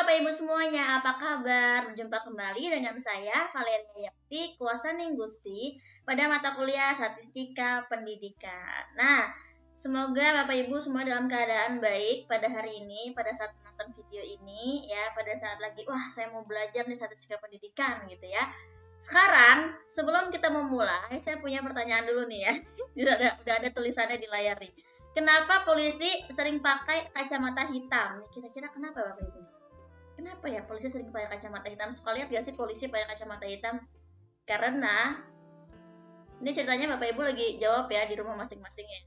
Bapak Ibu semuanya, apa kabar? Berjumpa kembali dengan saya, Valeria Yakti, Kuasa Ninggusti, pada mata kuliah Statistika Pendidikan. Nah, semoga Bapak Ibu semua dalam keadaan baik pada hari ini, pada saat menonton video ini, ya, pada saat lagi, wah saya mau belajar nih Statistika Pendidikan gitu ya. Sekarang, sebelum kita memulai, saya punya pertanyaan dulu nih ya. Udah ada tulisannya di layar nih. Kenapa polisi sering pakai kacamata hitam? Kira-kira kenapa Bapak Ibu? Kenapa ya polisi sering pakai kacamata hitam? Suka lihat gak sih polisi pakai kacamata hitam? Karena ini ceritanya Bapak Ibu lagi jawab ya di rumah masing-masing ya.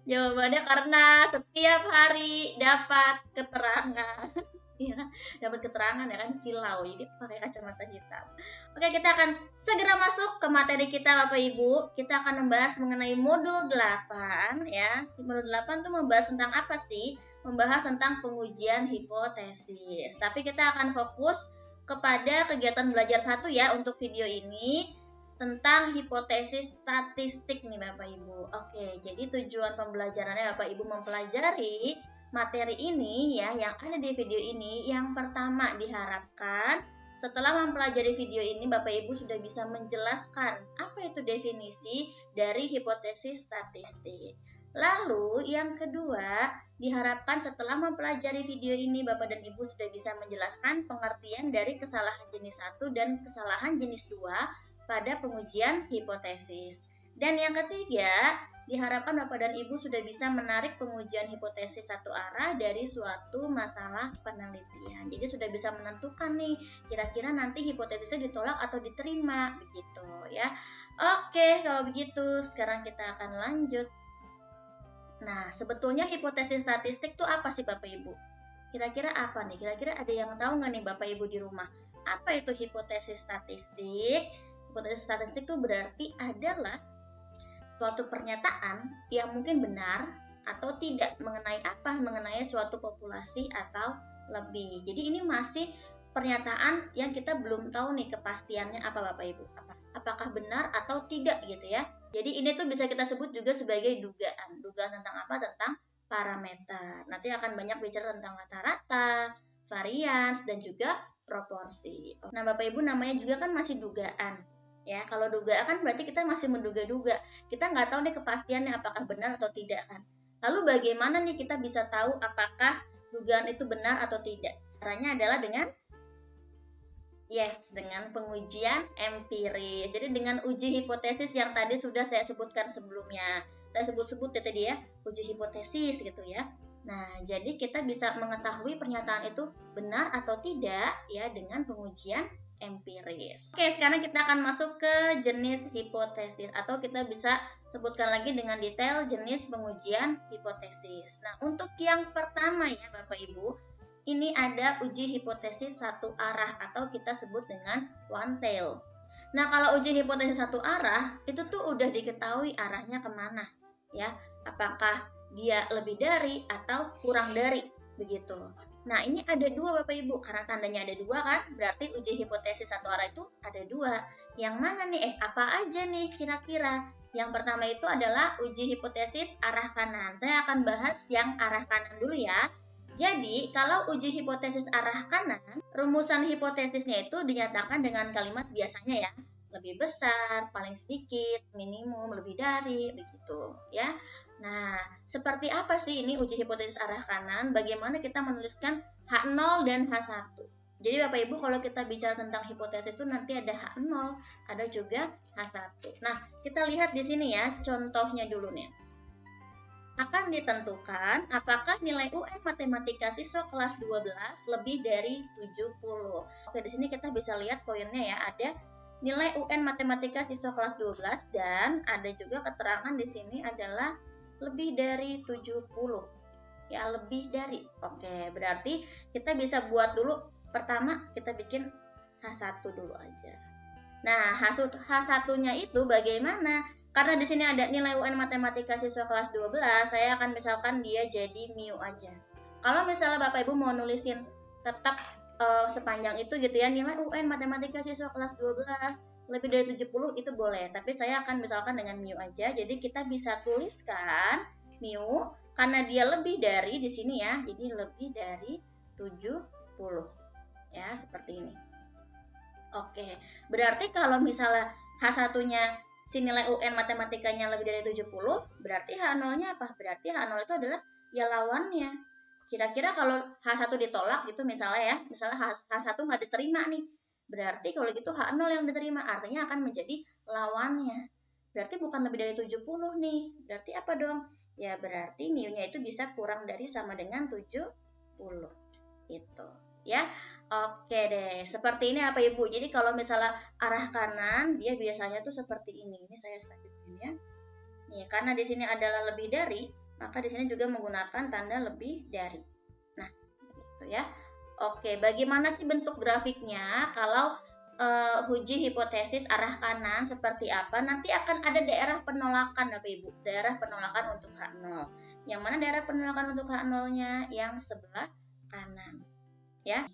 Jawabannya karena setiap hari dapat keterangan. Iya, dapat keterangan ya kan silau, jadi pakai kacamata hitam. Oke, kita akan segera masuk ke materi kita Bapak Ibu. Kita akan membahas mengenai modul 8 ya. Modul 8 tuh membahas tentang apa sih? Membahas tentang pengujian hipotesis. Tapi kita akan fokus kepada kegiatan belajar 1 ya untuk video ini tentang hipotesis statistik nih Bapak Ibu. Oke, jadi tujuan pembelajarannya Bapak Ibu mempelajari materi ini ya yang ada di video ini. Yang pertama diharapkan setelah mempelajari video ini Bapak Ibu sudah bisa menjelaskan apa itu definisi dari hipotesis statistik. Lalu yang kedua diharapkan setelah mempelajari video ini Bapak dan Ibu sudah bisa menjelaskan pengertian dari kesalahan jenis 1 dan kesalahan jenis 2 pada pengujian hipotesis. Dan yang ketiga diharapkan Bapak dan Ibu sudah bisa menarik pengujian hipotesis satu arah dari suatu masalah penelitian. Jadi sudah bisa menentukan nih, kira-kira nanti hipotesisnya ditolak atau diterima, begitu ya. Oke, kalau begitu sekarang kita akan lanjut. Nah, sebetulnya hipotesis statistik itu apa sih Bapak Ibu? Kira-kira apa nih? Kira-kira ada yang tahu nggak nih Bapak Ibu di rumah? Apa itu hipotesis statistik? Hipotesis statistik itu berarti adalah suatu pernyataan yang mungkin benar atau tidak mengenai suatu populasi atau lebih. Jadi ini masih pernyataan yang kita belum tahu nih kepastiannya apa Bapak Ibu. Apakah benar atau tidak gitu ya. Jadi ini tuh bisa kita sebut juga sebagai dugaan. Dugaan tentang apa? Tentang parameter. Nanti akan banyak bicara tentang rata-rata, varians, dan juga proporsi. Nah Bapak Ibu namanya juga kan masih dugaan. Ya, kalau dugaan kan berarti kita masih menduga-duga. Kita nggak tahu nih kepastiannya apakah benar atau tidak kan. Lalu bagaimana nih kita bisa tahu apakah dugaan itu benar atau tidak? Caranya adalah dengan pengujian empiris. Jadi dengan uji hipotesis yang tadi sudah saya sebutkan sebelumnya. Saya sebut-sebut ya tadi ya, uji hipotesis gitu ya. Nah, jadi kita bisa mengetahui pernyataan itu benar atau tidak ya dengan pengujian empiris. Oke, sekarang kita akan masuk ke jenis hipotesis atau kita bisa sebutkan lagi dengan detail jenis pengujian hipotesis. Nah, untuk yang pertama ya Bapak Ibu, ini ada uji hipotesis satu arah atau kita sebut dengan one tail. Nah, kalau uji hipotesis satu arah itu tuh udah diketahui arahnya kemana ya. Apakah dia lebih dari atau kurang dari begitu. Nah, ini ada dua Bapak Ibu, karena tandanya ada dua kan, berarti uji hipotesis satu arah itu ada dua. Yang mana nih? Apa aja nih kira-kira? Yang pertama itu adalah uji hipotesis arah kanan. Saya akan bahas yang arah kanan dulu ya. Jadi, kalau uji hipotesis arah kanan, rumusan hipotesisnya itu dinyatakan dengan kalimat biasanya ya, lebih besar, paling sedikit, minimum, lebih dari, begitu ya. Nah, seperti apa sih ini uji hipotesis arah kanan? Bagaimana kita menuliskan H0 dan H1? Jadi Bapak Ibu kalau kita bicara tentang hipotesis itu nanti ada H0, ada juga H1. Nah, kita lihat di sini ya, contohnya dulu nih. Akan ditentukan apakah nilai UN Matematika siswa kelas 12 lebih dari 70. Oke, di sini kita bisa lihat poinnya ya, ada nilai UN Matematika siswa kelas 12 dan ada juga keterangan di sini adalah lebih dari 70 ya, lebih dari. Oke, berarti kita bisa buat dulu, pertama kita bikin H1 dulu aja. Nah, H1-nya itu bagaimana? Karena di sini ada nilai UN Matematika siswa kelas 12, saya akan misalkan dia jadi mu aja. Kalau misalnya Bapak Ibu mau nulisin tetap sepanjang itu gitu ya, nilai UN Matematika siswa kelas 12 lebih dari 70 itu boleh, tapi saya akan misalkan dengan mu aja. Jadi kita bisa tuliskan mu karena dia lebih dari di sini ya. Jadi lebih dari 70. Ya, seperti ini. Oke, berarti kalau misalnya H1-nya si nilai UN matematikanya lebih dari 70, berarti H0-nya apa? Berarti H0 itu adalah ya lawannya. Kira-kira kalau H1 ditolak gitu misalnya ya, misalnya H1 nggak diterima nih. Berarti kalau gitu H0 yang diterima, artinya akan menjadi lawannya. Berarti bukan lebih dari 70 nih. Berarti apa dong? Ya berarti mu-nya itu bisa kurang dari sama dengan 70. Itu. Ya. Oke deh, seperti ini apa Ibu? Jadi kalau misalnya arah kanan, dia biasanya tuh seperti ini. Ini saya lanjutin ya. Nih, karena di sini adalah lebih dari, maka di sini juga menggunakan tanda lebih dari. Nah, gitu ya. Oke, bagaimana sih bentuk grafiknya? Kalau uji hipotesis arah kanan seperti apa? Nanti akan ada daerah penolakan Bapak Ibu. Daerah penolakan untuk H0. Yang mana daerah penolakan untuk H0-nya? Yang sebelah kanan. Ya.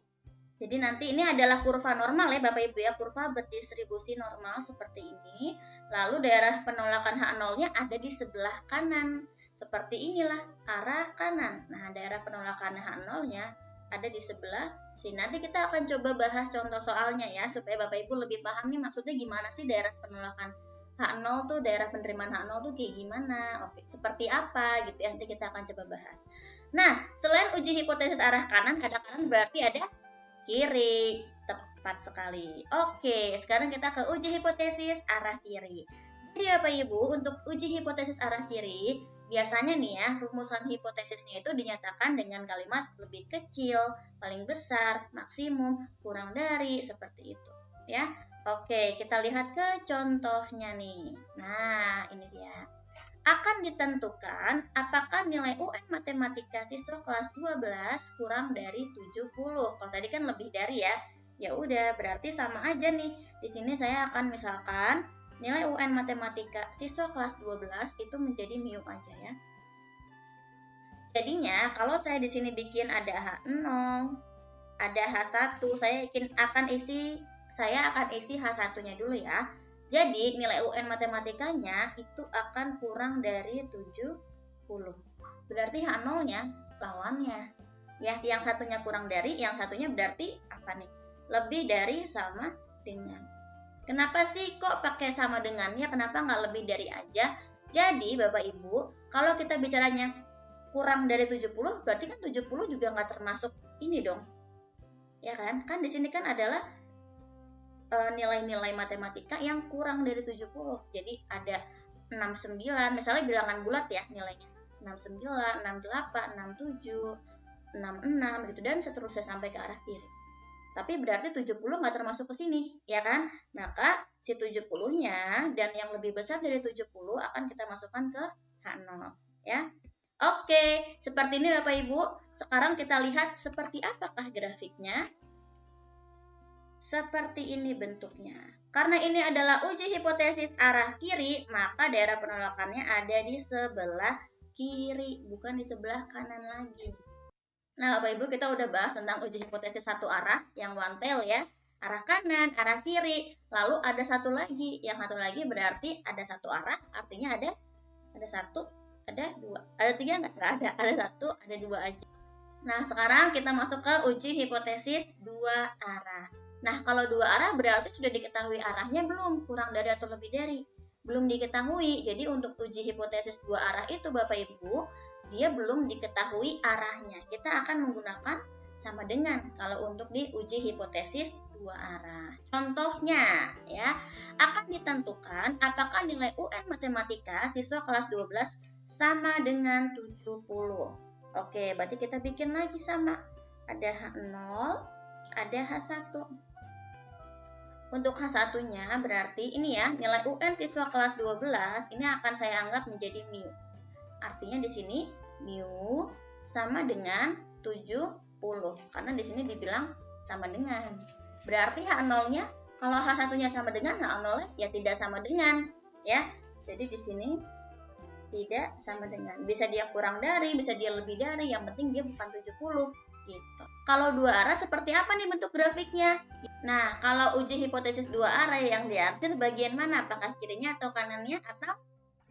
Jadi nanti ini adalah kurva normal ya Bapak Ibu ya, kurva berdistribusi normal seperti ini. Lalu daerah penolakan H0-nya ada di sebelah kanan. Seperti inilah arah kanan. Nah, daerah penolakan H0-nya ada di sebelah sini. Nanti kita akan coba bahas contoh soalnya ya, supaya Bapak Ibu lebih paham nih maksudnya gimana sih daerah penolakan H0 tuh, daerah penerimaan H0 tuh kayak gimana, oke, seperti apa gitu ya, nanti kita akan coba bahas. Nah, selain uji hipotesis arah kanan, ada kanan berarti ada kiri. Tepat sekali. Oke, sekarang kita ke uji hipotesis arah kiri. Jadi Bapak Ibu, untuk uji hipotesis arah kiri, biasanya nih ya, rumusan hipotesisnya itu dinyatakan dengan kalimat lebih kecil, paling besar, maksimum, kurang dari, seperti itu. Ya. Oke, kita lihat ke contohnya nih. Nah, ini dia. Akan ditentukan apakah nilai UN matematika siswa kelas 12 kurang dari 70. Kalau tadi kan lebih dari ya. Ya udah, berarti sama aja nih. Di sini saya akan misalkan nilai UN matematika siswa kelas 12 itu menjadi mu aja ya. Jadinya kalau saya di sini bikin ada H0, ada H1, saya akan isi H1-nya dulu ya. Jadi nilai UN matematikanya itu akan kurang dari 70. Berarti H0-nya lawannya. Ya, yang satunya kurang dari, yang satunya berarti apa nih? Lebih dari sama dengan. Kenapa sih kok pakai sama dengannya? Kenapa nggak lebih dari aja? Jadi Bapak Ibu, kalau kita bicaranya kurang dari 70, berarti kan 70 juga nggak termasuk ini dong. Ya kan? Kan di sini kan adalah nilai-nilai matematika yang kurang dari 70. Jadi ada 69, misalnya bilangan bulat ya nilainya. 69, 68, 67, 66 gitu dan seterusnya sampai ke arah kiri. Tapi berarti 70 nggak termasuk ke sini, ya kan? Maka si 70-nya dan yang lebih besar dari 70 akan kita masukkan ke H0, ya. Oke, seperti ini Bapak Ibu. Sekarang kita lihat seperti apakah grafiknya. Seperti ini bentuknya. Karena ini adalah uji hipotesis arah kiri, maka daerah penolakannya ada di sebelah kiri, bukan di sebelah kanan lagi. Nah, Bapak Ibu, kita udah bahas tentang uji hipotesis satu arah, yang one tail ya. Arah kanan, arah kiri. Lalu ada satu lagi. Yang satu lagi berarti ada satu arah, artinya ada satu, ada dua. Ada tiga nggak? Nggak ada. Ada satu, ada dua aja. Nah, sekarang kita masuk ke uji hipotesis dua arah. Nah, kalau dua arah berarti sudah diketahui arahnya belum? Kurang dari atau lebih dari? Belum diketahui. Jadi untuk uji hipotesis dua arah itu Bapak Ibu, dia belum diketahui arahnya. Kita akan menggunakan sama dengan kalau untuk di uji hipotesis dua arah. Contohnya ya, akan ditentukan apakah nilai UN matematika siswa kelas 12 sama dengan 70. Oke, berarti kita bikin lagi sama. Ada H0, ada H1. Untuk H1-nya berarti ini ya, nilai UN siswa kelas 12 ini akan saya anggap menjadi mu. Artinya di sini mu sama dengan 70 karena di sini dibilang sama dengan. Berarti H0-nya kalau H1-nya sama dengan, H0-nya ya tidak sama dengan ya. Jadi di sini tidak sama dengan. Bisa dia kurang dari, bisa dia lebih dari, yang penting dia bukan 70 gitu. Kalau dua arah seperti apa nih bentuk grafiknya? Nah, kalau uji hipotesis dua arah yang diambil bagian mana? Apakah kirinya atau kanannya atau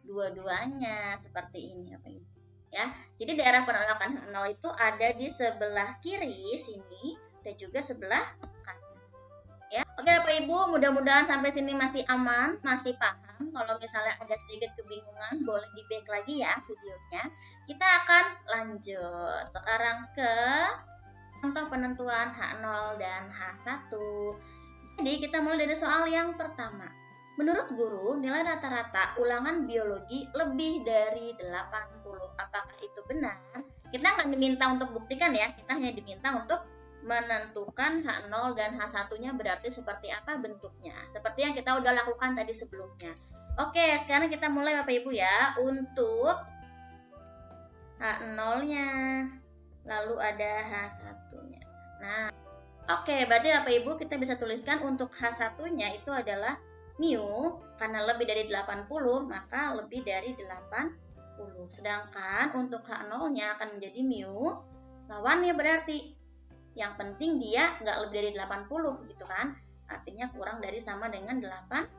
dua-duanya? Seperti ini apa ini? ya. Jadi daerah penolakan H0 itu ada di sebelah kiri sini dan juga sebelah kanan. Ya. Oke Bapak Ibu, mudah-mudahan sampai sini masih aman, masih paham. Kalau misalnya ada sedikit kebingungan, boleh di back lagi ya videonya. Kita akan lanjut sekarang ke contoh penentuan H0 dan H1. Jadi kita mulai dari soal yang pertama. Menurut guru, nilai rata-rata ulangan biologi lebih dari 80. Apakah itu benar? Kita nggak diminta untuk buktikan ya, kita hanya diminta untuk menentukan H0 dan H1-nya berarti seperti apa bentuknya. Seperti yang kita udah lakukan tadi sebelumnya. Oke, sekarang kita mulai Bapak Ibu ya. Untuk H0-nya, lalu ada H1-nya. Nah, oke, berarti Bapak Ibu kita bisa tuliskan untuk H1-nya itu adalah mu, karena lebih dari 80 maka lebih dari 80. Sedangkan untuk H0-nya akan menjadi mu, lawannya berarti yang penting dia nggak lebih dari 80 gitu kan, artinya kurang dari sama dengan 80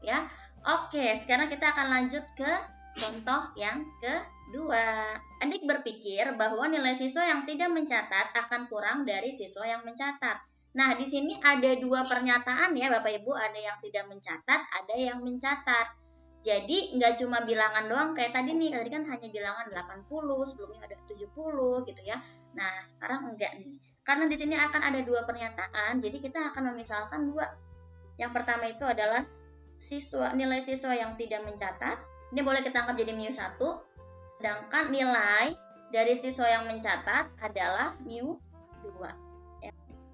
ya. Oke, sekarang kita akan lanjut ke contoh yang kedua. Adik berpikir bahwa nilai siswa yang tidak mencatat akan kurang dari siswa yang mencatat. Nah, di sini ada dua pernyataan ya Bapak Ibu, ada yang tidak mencatat, ada yang mencatat. Jadi nggak cuma bilangan doang kayak tadi nih, tadi kan hanya bilangan 80, sebelumnya ada 70 gitu ya. Nah, sekarang enggak nih. Karena di sini akan ada dua pernyataan, jadi kita akan memisalkan dua. Yang pertama itu adalah nilai siswa yang tidak mencatat. Ini boleh kita anggap jadi mu1. Sedangkan nilai dari siswa yang mencatat adalah mu2.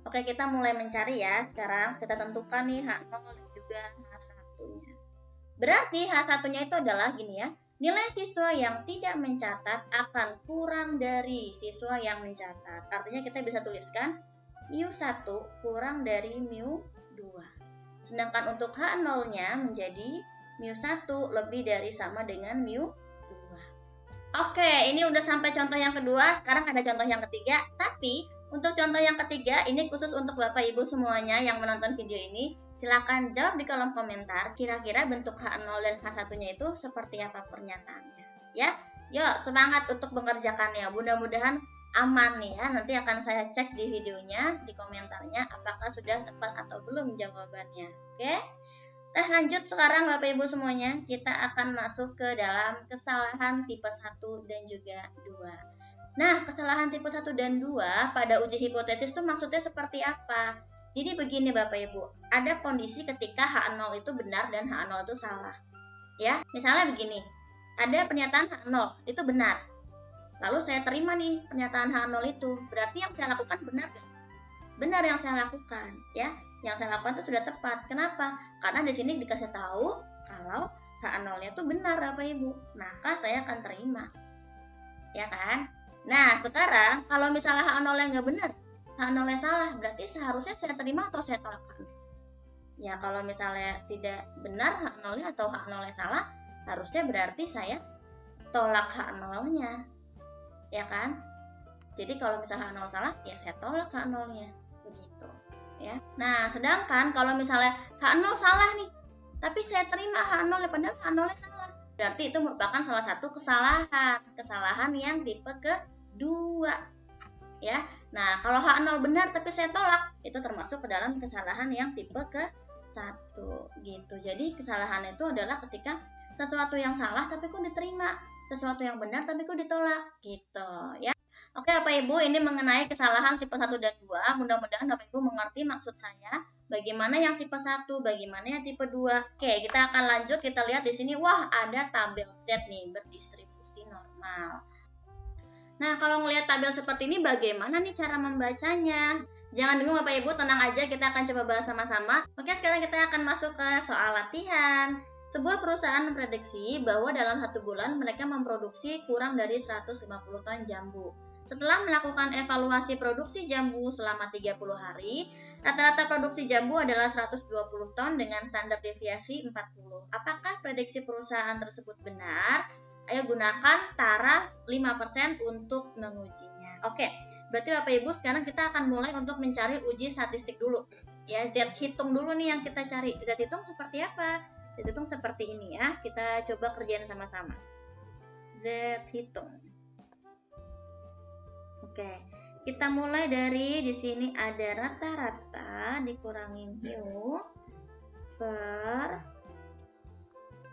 Oke, kita mulai mencari ya. Sekarang kita tentukan nih H0 dan juga H1-nya. Berarti H1-nya itu adalah gini ya. Nilai siswa yang tidak mencatat akan kurang dari siswa yang mencatat. Artinya kita bisa tuliskan mu1 kurang dari mu2. Sedangkan untuk H0-nya menjadi mu1 lebih dari sama dengan mu2. Oke, ini udah sampai contoh yang kedua. Sekarang ada contoh yang ketiga. Tapi untuk contoh yang ketiga, ini khusus untuk Bapak Ibu semuanya yang menonton video ini. Silakan jawab di kolom komentar, kira-kira bentuk H0 dan H1-nya itu seperti apa pernyataannya. Ya, yuk semangat untuk mengerjakannya. Mudah-mudahan aman nih ya. Nanti akan saya cek di videonya, di komentarnya, apakah sudah tepat atau belum jawabannya. Oke? Nah, lanjut sekarang Bapak Ibu semuanya. Kita akan masuk ke dalam kesalahan tipe 1 dan juga 2. Nah, kesalahan tipe 1 dan 2 pada uji hipotesis itu maksudnya seperti apa? Jadi begini Bapak Ibu, ada kondisi ketika H0 itu benar dan H0 itu salah. Ya, misalnya begini, ada pernyataan H0 itu benar. Lalu saya terima nih pernyataan H0 itu, berarti yang saya lakukan benar gak? Benar yang saya lakukan, ya. Yang saya lakukan itu sudah tepat. Kenapa? Karena di sini dikasih tahu kalau H0-nya itu benar Bapak Ibu, maka saya akan terima. Ya kan? Nah, sekarang kalau misalnya H0-nya nggak benar, H0-nya salah, berarti seharusnya saya terima atau saya tolakkan? Ya, kalau misalnya tidak benar H0-nya atau H0-nya salah, harusnya berarti saya tolak H0-nya. Ya kan? Jadi kalau misalnya H0 salah, ya saya tolak H0-nya. Begitu. Ya. Nah, sedangkan kalau misalnya H0 salah nih, tapi saya terima H0-nya, padahal H0-nya salah. Berarti itu merupakan salah satu kesalahan yang tipe kedua. Ya. Nah, kalau H0 benar tapi saya tolak, itu termasuk ke dalam kesalahan yang tipe ke-1 gitu. Jadi kesalahan itu adalah ketika sesuatu yang salah tapi kok diterima, sesuatu yang benar tapi kok ditolak gitu ya. Oke Bapak Ibu, ini mengenai kesalahan tipe 1 dan 2. Mudah-mudahan Bapak Ibu mengerti maksud saya. Bagaimana yang tipe 1, bagaimana yang tipe 2. Oke, kita akan lanjut. Kita lihat di sini, wah ada tabel Z nih, berdistribusi normal. Nah, kalau ngelihat tabel seperti ini, bagaimana nih cara membacanya? Jangan bingung Bapak Ibu, tenang aja, kita akan coba bahas sama-sama. Oke, sekarang kita akan masuk ke soal latihan. Sebuah perusahaan memprediksi bahwa dalam 1 bulan mereka memproduksi kurang dari 150 ton jambu. Setelah melakukan evaluasi produksi jambu selama 30 hari, rata-rata produksi jambu adalah 120 ton dengan standar deviasi 40. Apakah prediksi perusahaan tersebut benar? Ayo gunakan taraf 5% untuk mengujinya. Oke, berarti Bapak Ibu sekarang kita akan mulai untuk mencari uji statistik dulu. Ya, Z hitung dulu nih yang kita cari. Z hitung seperti apa? Z hitung seperti ini ya. Kita coba kerjain sama-sama. Z hitung. Oke, kita mulai dari di sini ada rata-rata dikurangi mu per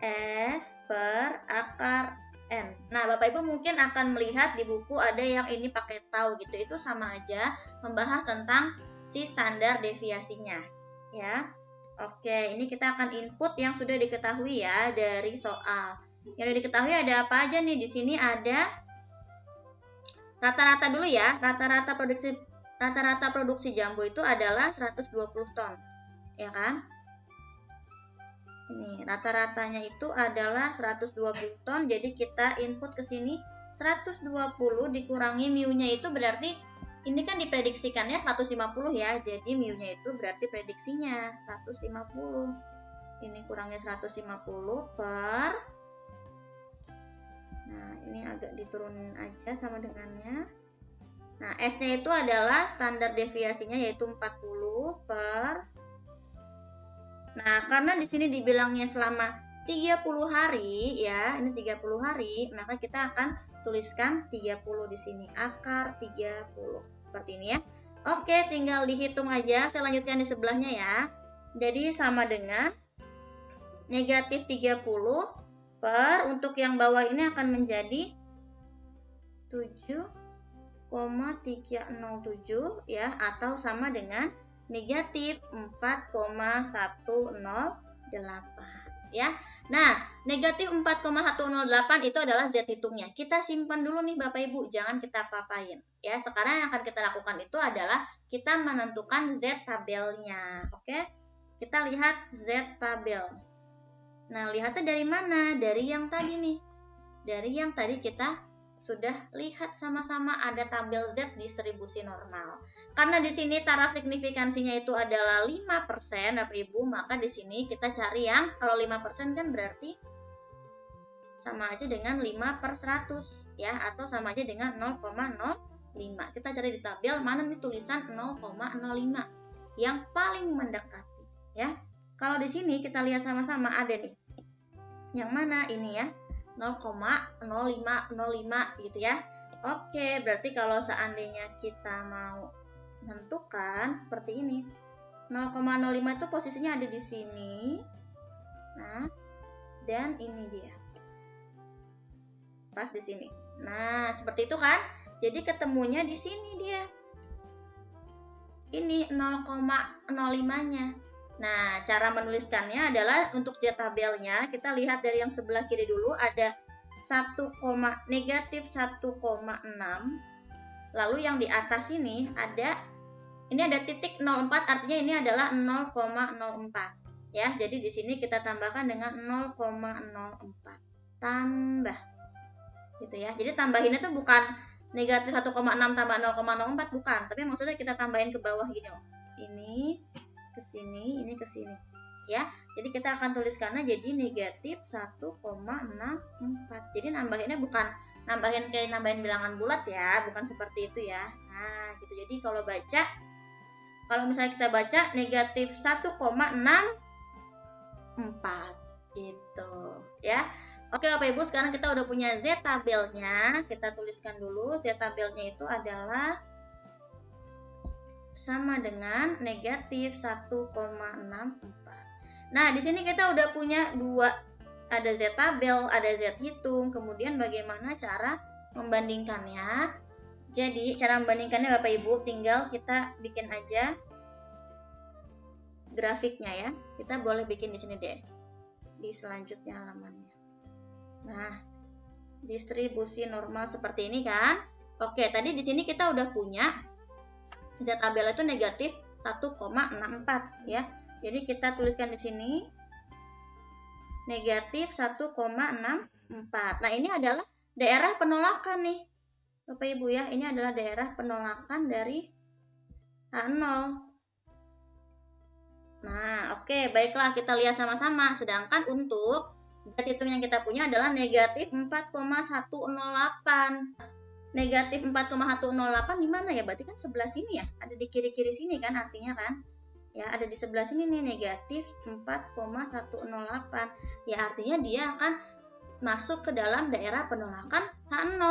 S per akar N. Nah, Bapak Ibu mungkin akan melihat di buku ada yang ini pakai tau gitu. Itu sama aja membahas tentang si standar deviasinya, ya. Oke, ini kita akan input yang sudah diketahui ya dari soal. Yang sudah diketahui ada apa aja nih? Di sini ada rata-rata dulu ya. Rata-rata produksi jambu itu adalah 120 ton. Ya kan? Ini rata-ratanya itu adalah 120 ton. Jadi kita input ke sini 120 dikurangi mu-nya itu berarti ini kan diprediksikannya 150 ya. Jadi mu-nya itu berarti prediksinya 150. Ini kurangnya 150 per. Nah, ini agak diturunin aja sama dengannya. Nah, S-nya itu adalah standar deviasinya yaitu 40 per. Nah, karena di sini dibilangnya selama 30 hari ya, ini 30 hari, maka kita akan tuliskan 30 di sini, akar 30. Seperti ini ya. Oke, tinggal dihitung aja. Saya lanjutkan di sebelahnya ya. Jadi sama dengan negatif 30 per, untuk yang bawah ini akan menjadi 7,307 ya, atau sama dengan negatif 4,108 ya. Nah, negatif 4,108 itu adalah Z hitungnya. Kita simpan dulu nih Bapak Ibu, jangan kita apa-apain. Ya, sekarang yang akan kita lakukan itu adalah kita menentukan Z tabelnya. Oke? Kita lihat Z tabel. Nah, lihatnya dari mana? Dari yang tadi nih. Dari yang tadi kita sudah lihat sama-sama ada tabel Z distribusi normal. Karena di sini taraf signifikansinya itu adalah 5%, Bapak Ibu, maka di sini kita cari yang kalau 5% kan berarti sama aja dengan 5/100 ya, atau sama aja dengan 0,05. Kita cari di tabel mana nih tulisan 0,05 yang paling mendekati ya. Kalau di sini kita lihat sama-sama ada nih. Yang mana ini ya? 0,0505 gitu ya. Oke, berarti kalau seandainya kita mau menentukan seperti ini, 0,05 itu posisinya ada di sini. Nah, dan ini dia. Pas di sini. Nah, seperti itu kan? Jadi ketemunya di sini dia. Ini 0,05-nya. Nah, cara menuliskannya adalah untuk Z tabelnya, kita lihat dari yang sebelah kiri dulu ada negatif 1,6. Lalu yang di atas ini ada titik 04, artinya ini adalah 0,04. Ya, jadi di sini kita tambahkan dengan 0,04. Tambah. Gitu ya. Jadi tambahinnya tuh bukan negatif 1,6 tambah 0,04, bukan, tapi maksudnya kita tambahin ke bawah gini loh. Ini ke sini, ini ke sini. Ya, jadi kita akan tuliskannya jadi negatif 1,64. Jadi nambahinnya bukan nambahin bilangan bulat ya, bukan seperti itu ya. Nah, gitu. Jadi kalau misalnya kita baca negatif 1,64 gitu ya. Oke Bapak Ibu, sekarang kita udah punya Z tabelnya. Kita tuliskan dulu. Z tabelnya itu adalah sama dengan negatif 1,64. Nah, di sini kita udah punya dua, ada Z tabel, ada Z hitung. Kemudian bagaimana cara membandingkannya? Jadi, cara membandingkannya Bapak Ibu tinggal kita bikin aja grafiknya ya. Kita boleh bikin di sini deh. Di selanjutnya halamannya. Nah, distribusi normal seperti ini kan? Oke, tadi di sini kita udah punya Z tabel itu negatif 1,64 ya. Jadi kita tuliskan di sini negatif 1,64. Nah, ini adalah daerah penolakan nih. Bapak Ibu ya, ini adalah daerah penolakan dari H0. Nah, oke, baiklah kita lihat sama-sama. Sedangkan untuk Z hitung yang kita punya adalah negatif 4,108. Negatif 4,108 di mana ya? Berarti kan sebelah sini ya. Ada di kiri-kiri sini kan artinya kan? Ya, ada di sebelah sini nih negatif 4,108. Ya, artinya dia akan masuk ke dalam daerah penolakan H0.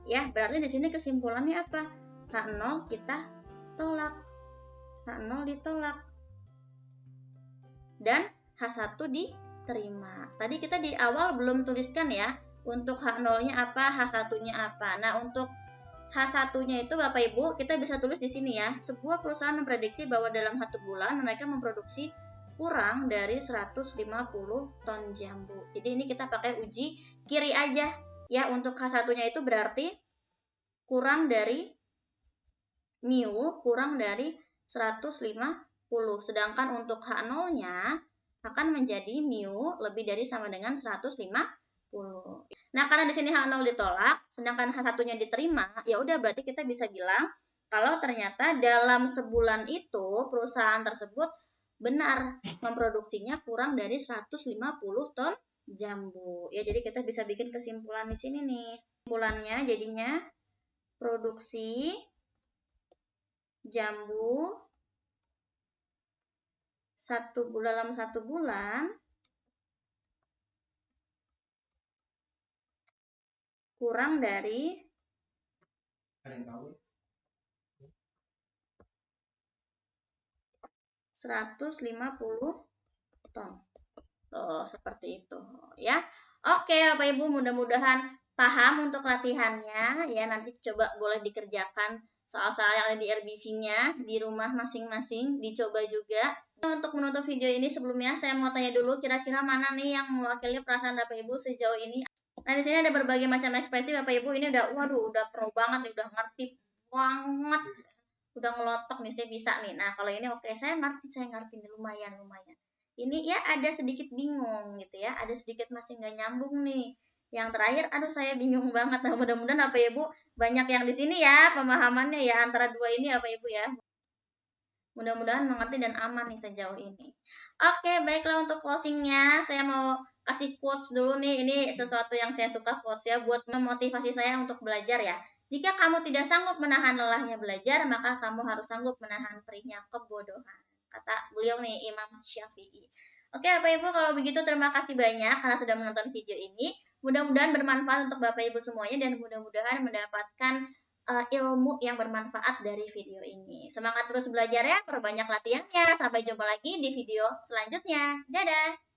Ya, berarti di sini kesimpulannya apa? H0 kita tolak. H0 ditolak. Dan H1 diterima. Tadi kita di awal belum tuliskan ya, untuk H0-nya apa, H1-nya apa. Nah, untuk H1-nya itu Bapak Ibu, kita bisa tulis di sini ya. Sebuah perusahaan memprediksi bahwa dalam 1 bulan mereka memproduksi kurang dari 150 ton jambu. Jadi ini kita pakai uji kiri aja. Ya, untuk H1-nya itu berarti kurang dari mu, kurang dari 150. Sedangkan untuk H0-nya akan menjadi mu lebih dari sama dengan 150. Nah, karena di sini H0 ditolak, sedangkan H1-nya diterima, ya udah berarti kita bisa bilang kalau ternyata dalam sebulan itu perusahaan tersebut benar memproduksinya kurang dari 150 ton jambu. Ya, jadi kita bisa bikin kesimpulan di sini nih. Kesimpulannya jadinya produksi jambu dalam 1 bulan kurang dari 150 ton. Oh, seperti itu ya. Oke, Bapak Ibu, mudah-mudahan paham untuk latihannya ya. Nanti coba boleh dikerjakan soal-soal yang ada di RBV-nya di rumah masing-masing, dicoba juga. Untuk menutup video ini sebelumnya saya mau tanya dulu kira-kira mana nih yang mewakili perasaan Bapak Ibu sejauh ini. Nah, di sini ada berbagai macam ekspresi Bapak Ibu. Ini udah pro banget nih, udah ngerti banget. Udah ngelotok nih, saya bisa nih. Nah, kalau ini oke, saya ngerti nih, lumayan. Ini ya ada sedikit bingung gitu ya, ada sedikit masih nggak nyambung nih. Yang terakhir, aduh saya bingung banget. Nah, mudah-mudahan Bapak Ibu banyak yang di sini ya pemahamannya ya antara dua ini Bapak Ibu ya. Mudah-mudahan mengerti dan aman nih sejauh ini. Oke, baiklah untuk closingnya saya mau kasih quotes dulu nih. Ini sesuatu yang saya suka quotes ya buat memotivasi saya untuk belajar ya. Jika kamu tidak sanggup menahan lelahnya belajar, maka kamu harus sanggup menahan perihnya kebodohan. Kata beliau nih, Imam Syafi'i. Oke, Bapak Ibu, kalau begitu terima kasih banyak karena sudah menonton video ini. Mudah-mudahan bermanfaat untuk Bapak Ibu semuanya dan mudah-mudahan mendapatkan ilmu yang bermanfaat dari video ini. Semangat terus belajar ya, perbanyak latihannya. Sampai jumpa lagi di video selanjutnya. Dadah!